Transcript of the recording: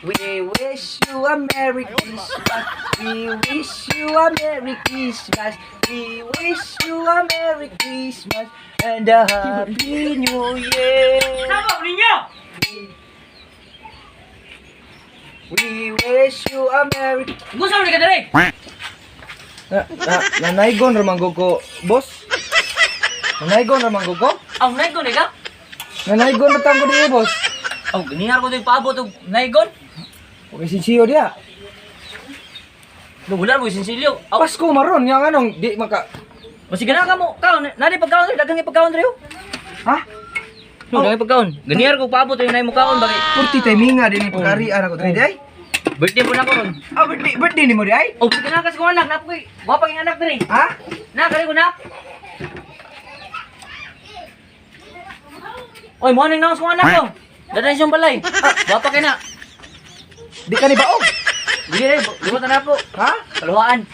We wish you a Merry Christmas. We wish you a Merry Christmas. We wish you a Merry Christmas and a Happy New Year. Sama ninyo! We wish you a Merry... Gusto mo ni ka dali? Nanaygon ramang ko, boss. Nanaygon ramang ko? Ang naigon ni ka? Nanaygon na tango diyo, boss. Oh, ganihar ko ito yung paabot ng naigon. Okay, sinsiyo diya. Nubulan mo yung sinsilyo. Oh, Pasko maron, yung anong, di maka... masig na ka mo. Kaon, nari pagkaon rin. Dagang ipagkaon rin. Ha? Dagang ipagkaon. Ganihar ko paabot yung nai mo kaon. Bagay. Purti timinga din yung pagkarian ako. Di ay? Birthday po na ko ron. Ah, birthday ni mo di ay? Oh, sige na kasi kong anak. Napoy. Wapang yung anak rin. Ha? Nakali ko na. Oy, mo nang naos kong anak ko. Dadan siyang balay. Wapang ka na. Di ka ni baog? Sige rin. Liwatan na po. Ha? Kaluhaan.